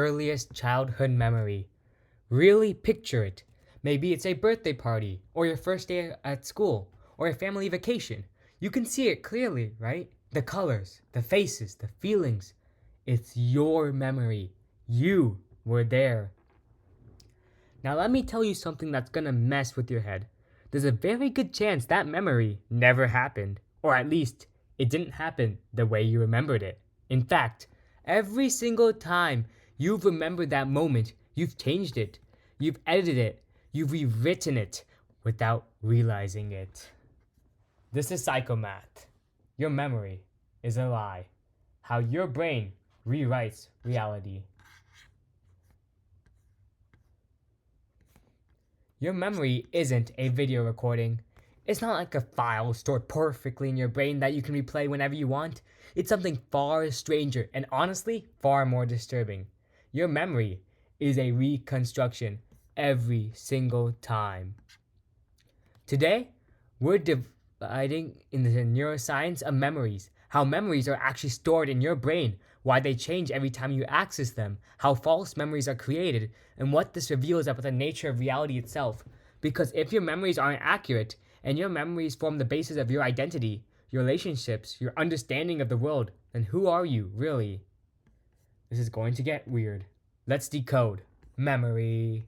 earliest childhood memory. Really picture it. Maybe it's a birthday party, or your first day at school, or a family vacation. You can see it clearly, right? The colors, the faces, the feelings. It's your memory. You were there. Now let me tell you something that's gonna mess with your head. There's a very good chance that memory never happened, or at least it didn't happen the way you remembered it. In fact, every single time you've remembered that moment, you've changed it, you've edited it, you've rewritten it without realizing it. This is psychomath. Your memory is a lie. How your brain rewrites reality. Your memory isn't a video recording. It's not like a file stored perfectly in your brain that you can replay whenever you want. It's something far stranger and honestly far more disturbing. Your memory is a reconstruction every single time. Today, we're dividing into the neuroscience of memories, how memories are actually stored in your brain, why they change every time you access them, how false memories are created, and what this reveals about the nature of reality itself. Because if your memories aren't accurate, and your memories form the basis of your identity, your relationships, your understanding of the world, then who are you, really? This is going to get weird. Let's decode memory.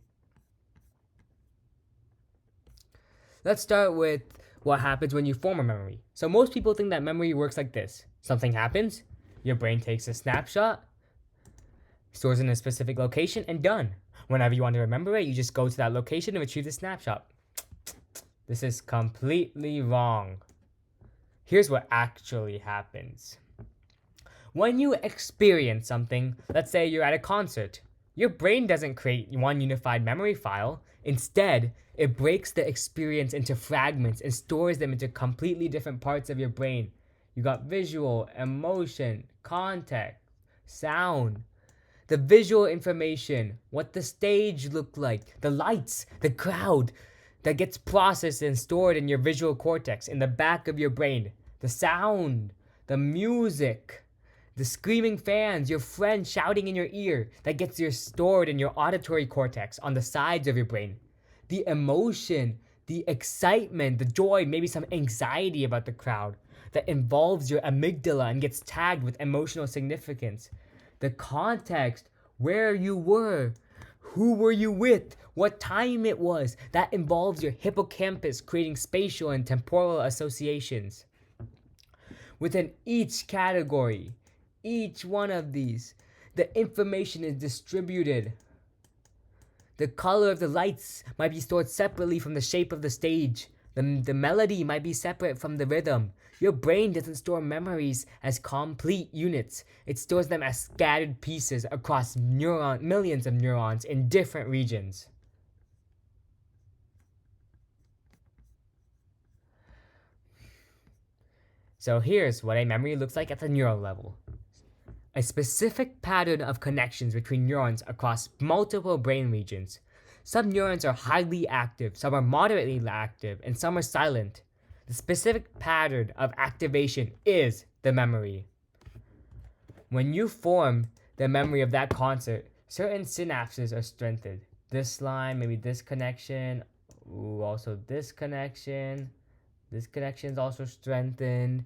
Let's start with what happens when you form a memory. So most people think that memory works like this. Something happens, your brain takes a snapshot, stores in a specific location, and done. Whenever you want to remember it, you just go to that location and retrieve the snapshot. This is completely wrong. Here's what actually happens. When you experience something, let's say you're at a concert, your brain doesn't create one unified memory file. Instead, it breaks the experience into fragments and stores them into completely different parts of your brain. You got visual, emotion, context, sound, the visual information, what the stage looked like, the lights, the crowd, that gets processed and stored in your visual cortex in the back of your brain. The sound, the music, the screaming fans, your friend shouting in your ear, that gets stored in your auditory cortex on the sides of your brain. The emotion, the excitement, the joy, maybe some anxiety about the crowd that involves your amygdala and gets tagged with emotional significance. The context, where you were, who were you with, what time it was, that involves your hippocampus creating spatial and temporal associations. Within each category, each one of these, the information is distributed. The color of the lights might be stored separately from the shape of the stage. The melody might be separate from the rhythm. Your brain doesn't store memories as complete units. It stores them as scattered pieces across millions of neurons in different regions. So here's what a memory looks like at the neural level. A specific pattern of connections between neurons across multiple brain regions. Some neurons are highly active, some are moderately active, and some are silent. The specific pattern of activation is the memory. When you form the memory of that concert, certain synapses are strengthened. This line, maybe this connection, also this connection. This connection is also strengthened.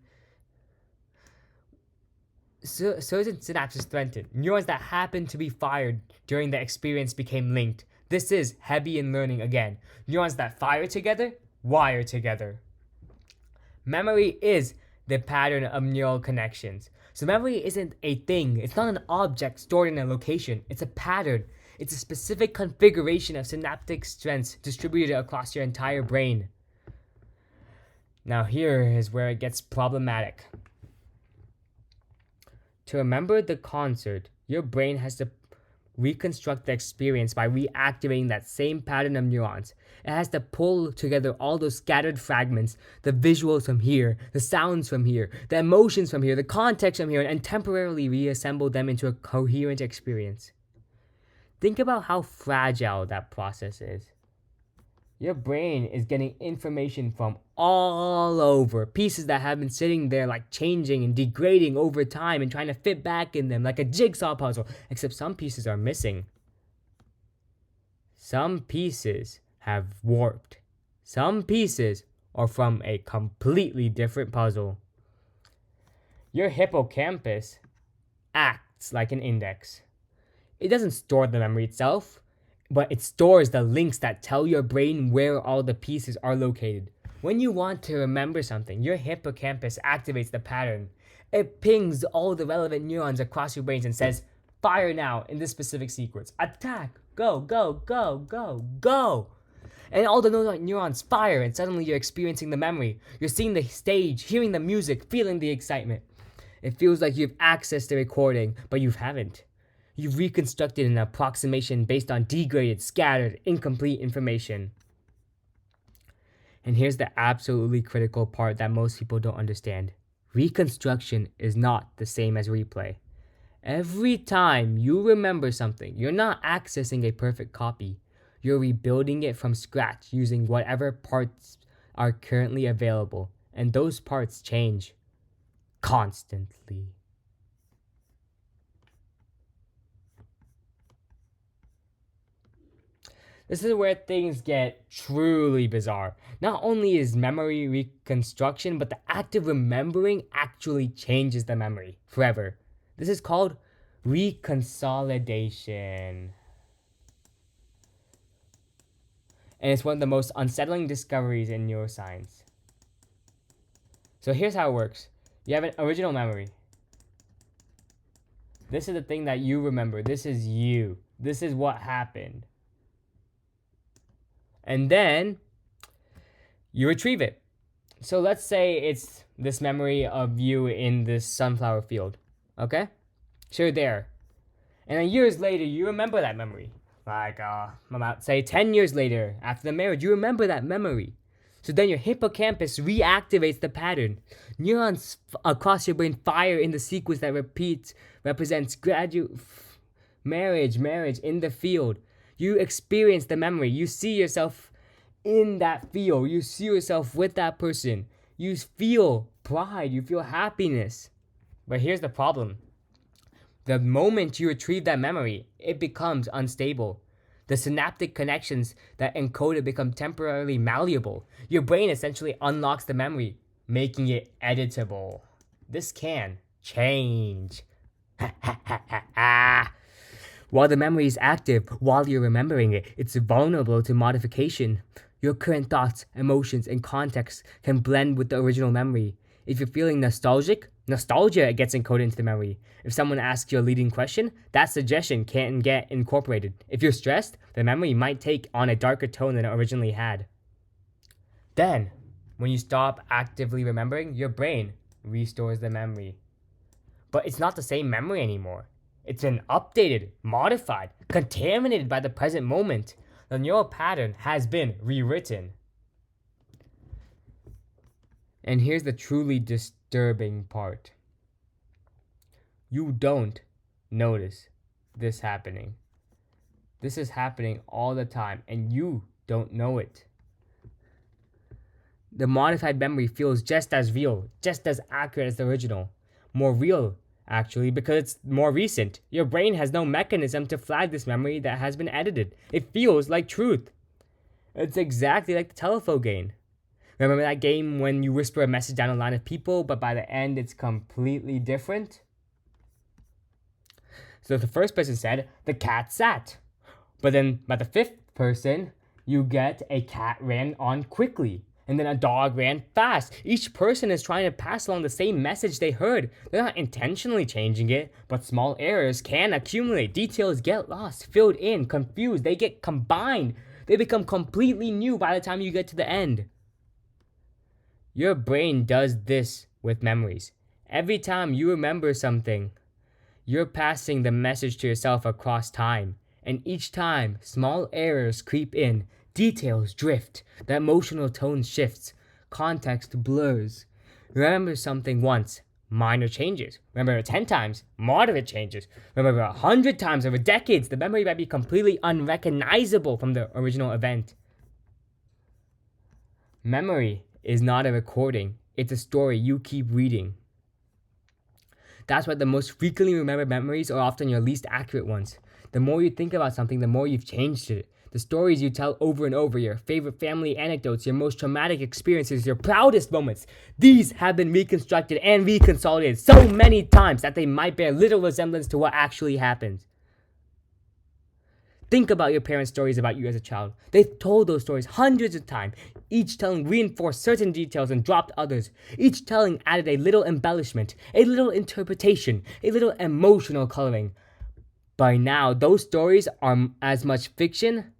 Certain synapses strengthened. Neurons that happened to be fired during the experience became linked. This is heavy in learning again. Neurons that fire together, wire together. Memory is the pattern of neural connections. So memory isn't a thing. It's not an object stored in a location. It's a pattern. It's a specific configuration of synaptic strengths distributed across your entire brain. Now here is where it gets problematic. To remember the concert, your brain has to reconstruct the experience by reactivating that same pattern of neurons. It has to pull together all those scattered fragments, the visuals from here, the sounds from here, the emotions from here, the context from here, and temporarily reassemble them into a coherent experience. Think about how fragile that process is. Your brain is getting information from all over, pieces that have been sitting there like changing and degrading over time and trying to fit back in them like a jigsaw puzzle, except some pieces are missing. Some pieces have warped. Some pieces are from a completely different puzzle. Your hippocampus acts like an index. It doesn't store the memory itself, but it stores the links that tell your brain where all the pieces are located. When you want to remember something, your hippocampus activates the pattern. It pings all the relevant neurons across your brains and says, fire now in this specific sequence. Attack! Go, go, go, go, go! And all the neurons fire, and suddenly you're experiencing the memory. You're seeing the stage, hearing the music, feeling the excitement. It feels like you've accessed the recording, but you haven't. You've reconstructed an approximation based on degraded, scattered, incomplete information. And here's the absolutely critical part that most people don't understand. Reconstruction is not the same as replay. Every time you remember something, you're not accessing a perfect copy. You're rebuilding it from scratch using whatever parts are currently available. And those parts change constantly. This is where things get truly bizarre. Not only is memory reconstruction, but the act of remembering actually changes the memory forever. This is called reconsolidation. And it's one of the most unsettling discoveries in neuroscience. So here's how it works. You have an original memory. This is the thing that you remember. This is you. This is what happened. And then you retrieve it. So let's say it's this memory of you in this sunflower field. Okay? So you're there. And then years later, you remember that memory. Like, about, say, 10 years later, after the marriage, you remember that memory. So then your hippocampus reactivates the pattern. Neurons across your brain fire in the sequence that represents marriage in the field. You experience the memory. You see yourself in that field. You see yourself with that person. You feel pride. You feel happiness. But here's the problem. The moment you retrieve that memory, it becomes unstable. The synaptic connections that encode it become temporarily malleable. Your brain essentially unlocks the memory, making it editable. This can change. While the memory is active, while you're remembering it, it's vulnerable to modification. Your current thoughts, emotions, and context can blend with the original memory. If you're feeling nostalgic, nostalgia gets encoded into the memory. If someone asks you a leading question, that suggestion can get incorporated. If you're stressed, the memory might take on a darker tone than it originally had. Then, when you stop actively remembering, your brain restores the memory. But it's not the same memory anymore. It's been updated, modified, contaminated by the present moment. The neural pattern has been rewritten. And here's the truly disturbing part. You don't notice this happening. This is happening all the time, and you don't know it. The modified memory feels just as real, just as accurate as the original. More real, actually, because it's more recent. Your brain has no mechanism to flag this memory that has been edited. It feels like truth. It's exactly like the telephone game. Remember that game when you whisper a message down a line of people, but by the end it's completely different? So the first person said, the cat sat. But then by the fifth person, you get a cat ran on quickly. And then a dog ran fast. Each person is trying to pass along the same message they heard. They're not intentionally changing it, but small errors can accumulate. Details get lost, filled in, confused. They get combined. They become completely new by the time you get to the end. Your brain does this with memories. Every time you remember something, you're passing the message to yourself across time. And each time, small errors creep in. Details drift, the emotional tone shifts, context blurs. Remember something once, minor changes. Remember it 10 times, moderate changes. Remember 100 times over decades, the memory might be completely unrecognizable from the original event. Memory is not a recording, it's a story you keep reading. That's why the most frequently remembered memories are often your least accurate ones. The more you think about something, the more you've changed it. The stories you tell over and over, your favorite family anecdotes, your most traumatic experiences, your proudest moments, these have been reconstructed and reconsolidated so many times that they might bear little resemblance to what actually happened. Think about your parents' stories about you as a child. They've told those stories hundreds of times, each telling reinforced certain details and dropped others. Each telling added a little embellishment, a little interpretation, a little emotional coloring. By now, those stories are as much fiction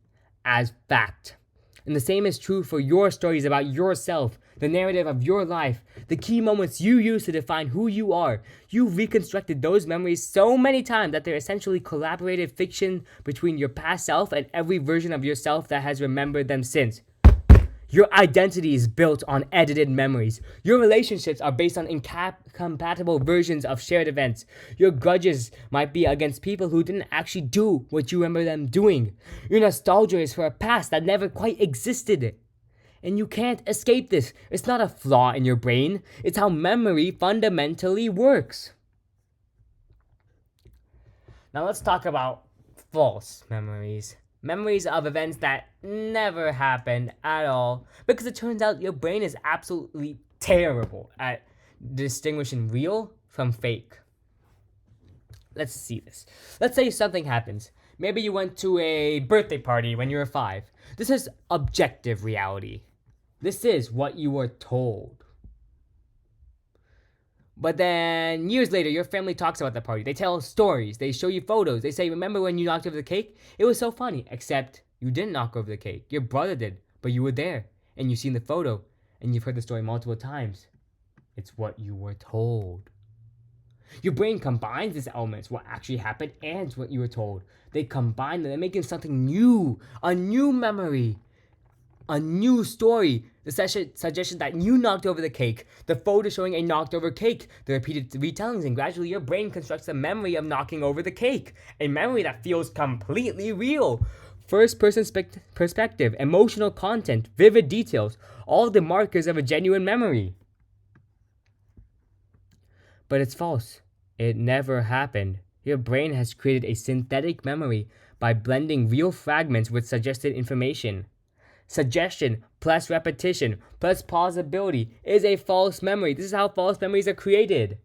as fact. And the same is true for your stories about yourself, the narrative of your life, the key moments you use to define who you are. You've reconstructed those memories so many times that they're essentially collaborative fiction between your past self and every version of yourself that has remembered them since. Your identity is built on edited memories. Your relationships are based on incompatible versions of shared events. Your grudges might be against people who didn't actually do what you remember them doing. Your nostalgia is for a past that never quite existed. And you can't escape this. It's not a flaw in your brain. It's how memory fundamentally works. Now let's talk about false memories. Memories of events that never happened at all, because it turns out your brain is absolutely terrible at distinguishing real from fake. Let's see this. Let's say something happens. Maybe you went to a birthday party when you were 5. This is objective reality. This is what you were told. But then years later, your family talks about the party. They tell stories. They show you photos. They say, remember when you knocked over the cake? It was so funny, except you didn't knock over the cake. Your brother did, but you were there. And you've seen the photo. And you've heard the story multiple times. It's what you were told. Your brain combines these elements, what actually happened and what you were told. They combine them. They're making something new. A new memory. A new story. The suggestion that you knocked over the cake, the photo showing a knocked over cake, the repeated retellings, and gradually your brain constructs a memory of knocking over the cake. A memory that feels completely real. First person perspective, emotional content, vivid details, all the markers of a genuine memory. But it's false. It never happened. Your brain has created a synthetic memory by blending real fragments with suggested information. Suggestion plus repetition plus plausibility is a false memory. This is how false memories are created.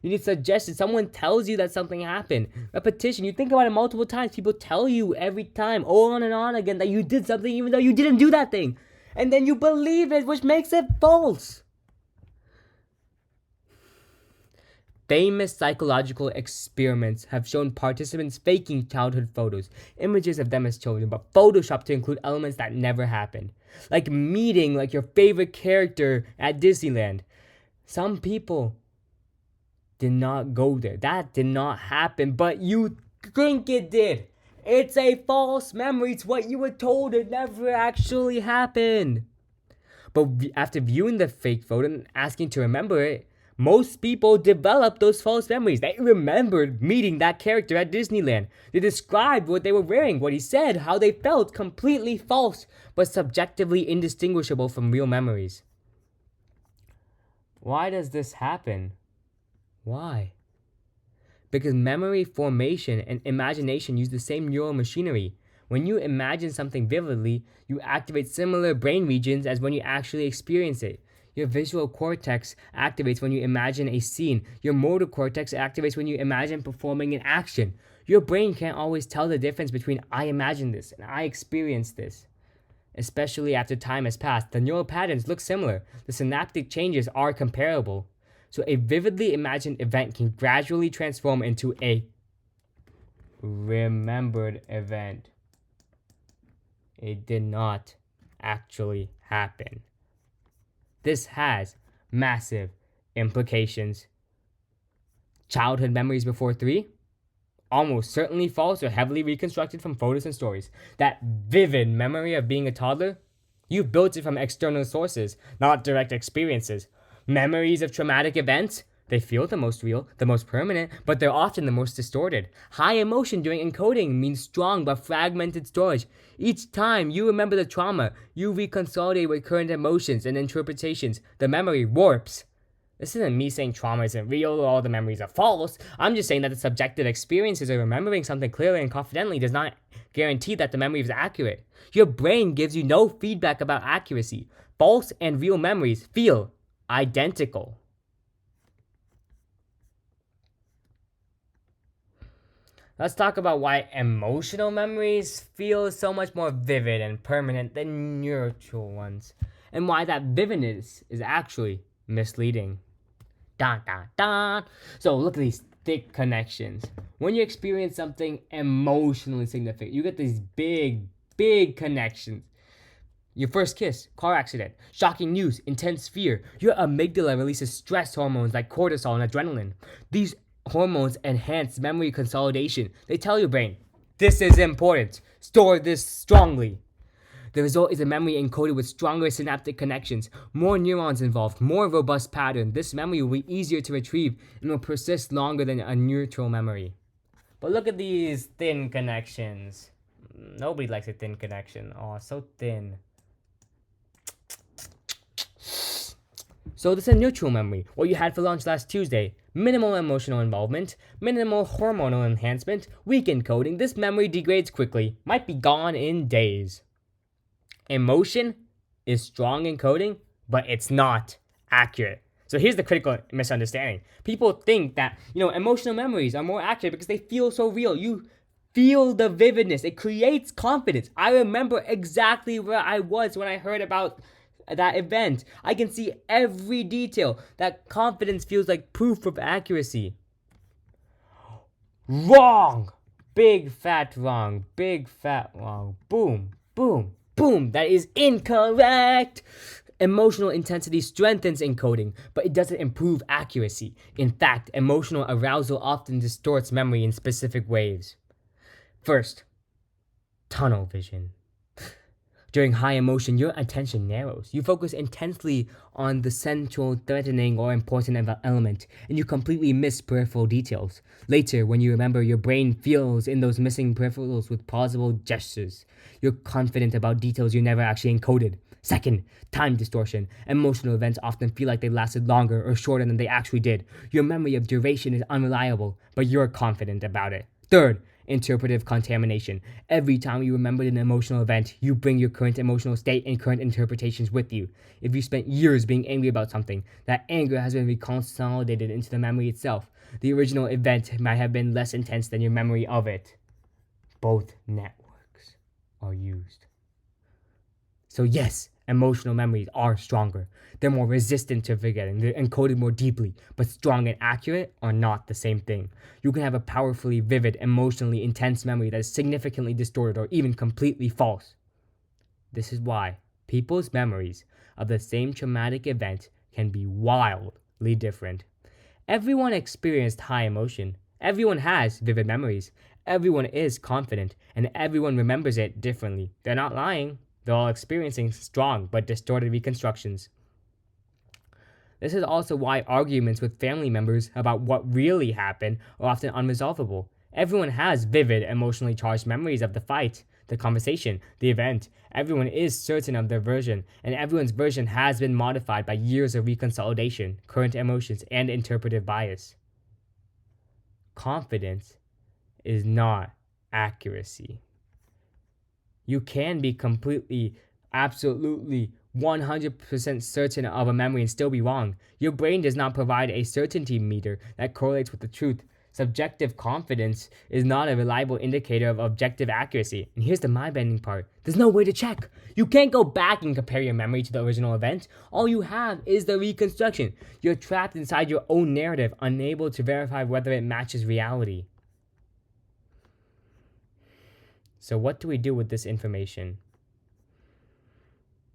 You need suggestion. Someone tells you that something happened. Repetition. You think about it multiple times. People tell you every time, on and on again, that you did something even though you didn't do that thing. And then you believe it, which makes it false. Famous psychological experiments have shown participants faking childhood photos, images of them as children, but photoshopped to include elements that never happened. Like meeting your favorite character at Disneyland. Some people did not go there. That did not happen, but you think it did. It's a false memory. It's what you were told. It never actually happened. But after viewing the fake photo and asking to remember it, most people develop those false memories. They remembered meeting that character at Disneyland. They described what they were wearing, what he said, how they felt. Completely false, but subjectively indistinguishable from real memories. Why does this happen? Why? Because memory formation and imagination use the same neural machinery. When you imagine something vividly, you activate similar brain regions as when you actually experience it. Your visual cortex activates when you imagine a scene. Your motor cortex activates when you imagine performing an action. Your brain can't always tell the difference between I imagined this and I experienced this. Especially after time has passed, the neural patterns look similar. The synaptic changes are comparable. So a vividly imagined event can gradually transform into a remembered event. It did not actually happen. This has massive implications. Childhood memories before 3? Almost certainly false or heavily reconstructed from photos and stories. That vivid memory of being a toddler? You built it from external sources, not direct experiences. Memories of traumatic events? They feel the most real, the most permanent, but they're often the most distorted. High emotion during encoding means strong but fragmented storage. Each time you remember the trauma, you reconsolidate with current emotions and interpretations. The memory warps. This isn't me saying trauma isn't real or all the memories are false. I'm just saying that the subjective experiences of remembering something clearly and confidently does not guarantee that the memory is accurate. Your brain gives you no feedback about accuracy. False and real memories feel identical. Let's talk about why emotional memories feel so much more vivid and permanent than neutral ones, and why that vividness is actually misleading. Dun, dun, dun. So look at these thick connections. When you experience something emotionally significant, you get these big connections. Your first kiss, car accident, shocking news, intense fear. Your amygdala releases stress hormones like cortisol and adrenaline. These hormones enhance memory consolidation. They tell your brain, this is important. Store this strongly. The result is a memory encoded with stronger synaptic connections, more neurons involved, more robust pattern. This memory will be easier to retrieve and will persist longer than a neutral memory. But look at these thin connections. Nobody likes a thin connection. Oh, so thin. So this is a neutral memory, what you had for lunch last Tuesday. Minimal emotional involvement, minimal hormonal enhancement, weak encoding. This memory degrades quickly, might be gone in days. Emotion is strong encoding, but it's not accurate. So here's the critical misunderstanding. People think that, emotional memories are more accurate because they feel so real. You feel the vividness. It creates confidence. I remember exactly where I was when I heard about that event. I can see every detail. That confidence feels like proof of accuracy. Wrong! Big fat wrong. Big fat wrong. Boom, boom, boom. That is incorrect. Emotional intensity strengthens encoding, but it doesn't improve accuracy. In fact, emotional arousal often distorts memory in specific ways. First, tunnel vision. During high emotion, your attention narrows. You focus intensely on the central, threatening, or important element, and you completely miss peripheral details. Later, when you remember, your brain fills in those missing peripherals with plausible gestures. You're confident about details you never actually encoded. Second, time distortion. Emotional events often feel like they lasted longer or shorter than they actually did. Your memory of duration is unreliable, but you're confident about it. Third, interpretive contamination. Every time you remember an emotional event, you bring your current emotional state and current interpretations with you. If you spent years being angry about something, that anger has been reconsolidated into the memory itself. The original event might have been less intense than your memory of it. Both networks are used. So yes, emotional memories are stronger. They're more resistant to forgetting. They're encoded more deeply, but strong and accurate are not the same thing. You can have a powerfully vivid, emotionally intense memory that is significantly distorted or even completely false. This is why people's memories of the same traumatic event can be wildly different. Everyone experienced high emotion. Everyone has vivid memories. Everyone is confident, and everyone remembers it differently. They're not lying. They're all experiencing strong but distorted reconstructions. This is also why arguments with family members about what really happened are often unresolvable. Everyone has vivid, emotionally charged memories of the fight, the conversation, the event. Everyone is certain of their version, and everyone's version has been modified by years of reconsolidation, current emotions, and interpretive bias. Confidence is not accuracy. You can be completely, absolutely, 100% certain of a memory and still be wrong. Your brain does not provide a certainty meter that correlates with the truth. Subjective confidence is not a reliable indicator of objective accuracy. And here's the mind-bending part. There's no way to check. You can't go back and compare your memory to the original event. All you have is the reconstruction. You're trapped inside your own narrative, unable to verify whether it matches reality. So what do we do with this information?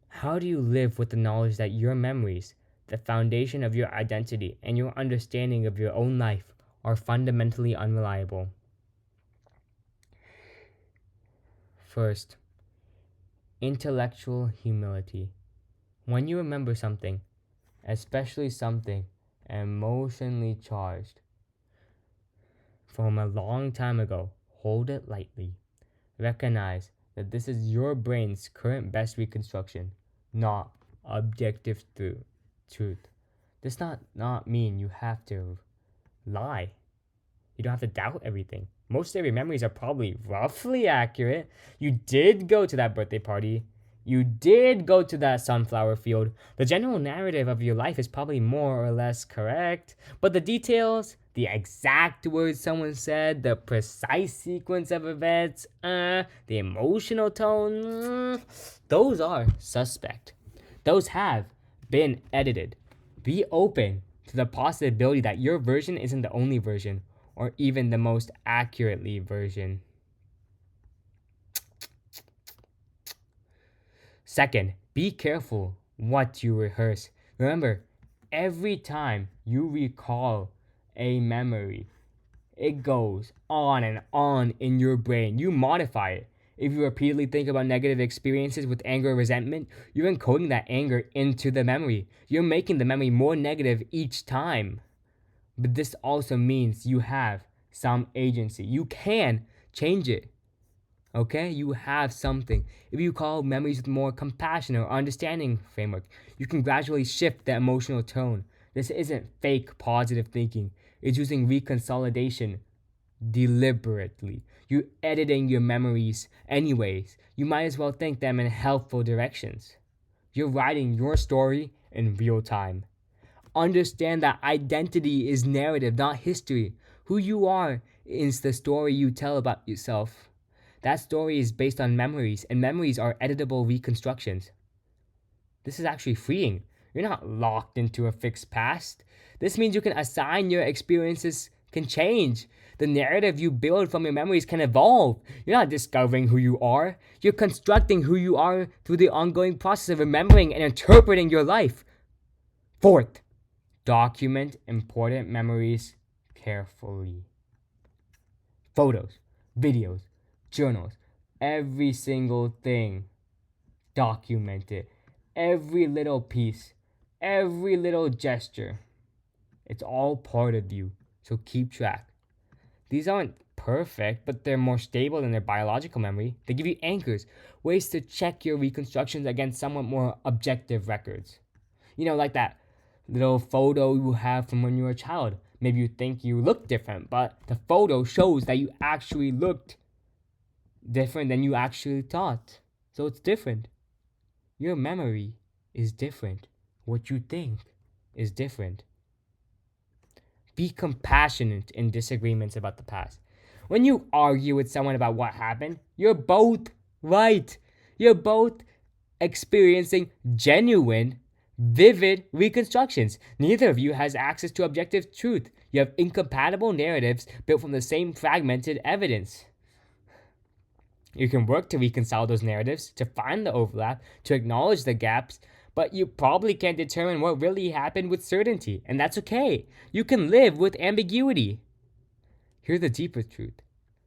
How do you live with the knowledge that your memories, the foundation of your identity, and your understanding of your own life are fundamentally unreliable? First, intellectual humility. When you remember something, especially something emotionally charged from a long time ago. Hold it lightly. Recognize that this is your brain's current best reconstruction, not objective truth. This does not mean you have to lie. You don't have to doubt everything. Most of your memories are probably roughly accurate. You did go to that birthday party. You did go to that sunflower field. The general narrative of your life is probably more or less correct. But the details, the exact words someone said, the precise sequence of events, the emotional tone, those are suspect. Those have been edited. Be open to the possibility that your version isn't the only version, or even the most accurately version. Second, be careful what you rehearse. Remember, every time you recall a memory, it goes on and on in your brain. You modify it. If you repeatedly think about negative experiences with anger or resentment, you're encoding that anger into the memory. You're making the memory more negative each time. But this also means you have some agency. You can change it. Okay? You have something. If you call memories with more compassion or understanding framework, you can gradually shift the emotional tone. This isn't fake positive thinking. It's using reconsolidation deliberately. You're editing your memories anyways. You might as well think them in helpful directions. You're writing your story in real time. Understand that identity is narrative, not history. Who you are is the story you tell about yourself. That story is based on memories, and memories are editable reconstructions. This is actually freeing. You're not locked into a fixed past. This means you can assign your experiences, can change. The narrative you build from your memories can evolve. You're not discovering who you are. You're constructing who you are through the ongoing process of remembering and interpreting your life. Fourth, document important memories carefully. Photos, videos, journals, every single thing. Document it. Every little piece, every little gesture. It's all part of you, so keep track. These aren't perfect, but they're more stable than their biological memory. They give you anchors, ways to check your reconstructions against somewhat more objective records. Like that little photo you have from when you were a child. Maybe you think you look different, but the photo shows that you actually looked different than you actually thought. So it's different. Your memory is different. What you think is different. Be compassionate in disagreements about the past. When you argue with someone about what happened, you're both right. You're both experiencing genuine, vivid reconstructions. Neither of you has access to objective truth. You have incompatible narratives built from the same fragmented evidence. You can work to reconcile those narratives, to find the overlap, to acknowledge the gaps, but you probably can't determine what really happened with certainty, and that's okay. You can live with ambiguity. Here's the deeper truth.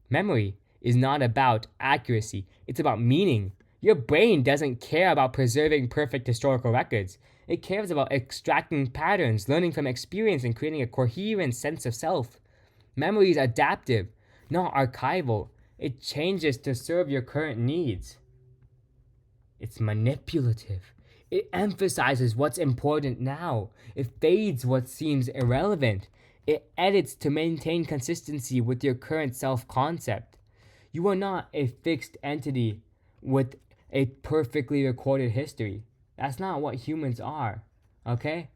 Memory is not about accuracy, it's about meaning. Your brain doesn't care about preserving perfect historical records. It cares about extracting patterns, learning from experience, and creating a coherent sense of self. Memory is adaptive, not archival. It changes to serve your current needs. It's manipulative. It emphasizes what's important now. It fades what seems irrelevant. It edits to maintain consistency with your current self-concept. You are not a fixed entity with a perfectly recorded history. That's not what humans are, okay?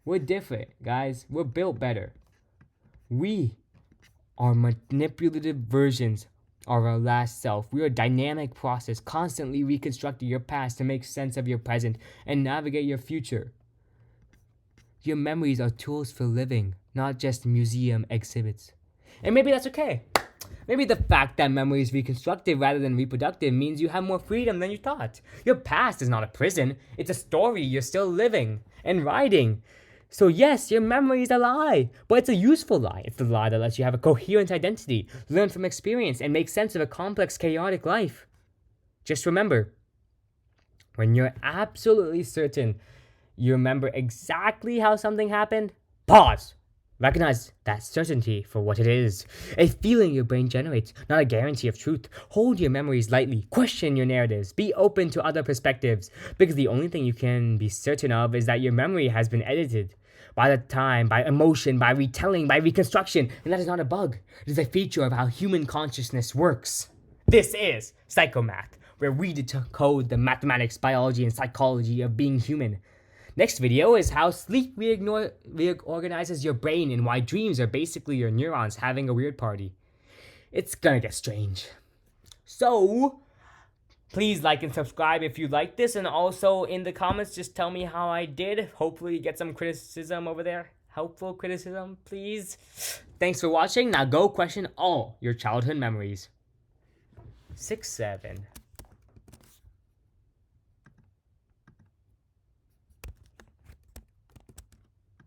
We're different, guys. We're built better. We are manipulative versions of our last self. We are a dynamic process, constantly reconstructing your past to make sense of your present and navigate your future. Your memories are tools for living, not just museum exhibits. And maybe that's okay. Maybe the fact that memory is reconstructive rather than reproductive means you have more freedom than you thought. Your past is not a prison. It's a story you're still living and writing. So yes, your memory is a lie, but it's a useful lie. It's the lie that lets you have a coherent identity, learn from experience, and make sense of a complex, chaotic life. Just remember, when you're absolutely certain you remember exactly how something happened, Pause. Recognize that certainty for what it is. A feeling your brain generates, not a guarantee of truth. Hold your memories lightly. Question your narratives. Be open to other perspectives. Because the only thing you can be certain of is that your memory has been edited. By the time, by emotion, by retelling, by reconstruction. And that is not a bug. It is a feature of how human consciousness works. This is Psychomath, where we decode the mathematics, biology, and psychology of being human. Next video is how sleep reorganizes your brain and why dreams are basically your neurons having a weird party. It's gonna get strange. So, please like and subscribe if you like this, and also in the comments just tell me how I did. Hopefully get some criticism over there. Helpful criticism, please. Thanks for watching. Now go question all your childhood memories. 6, 7.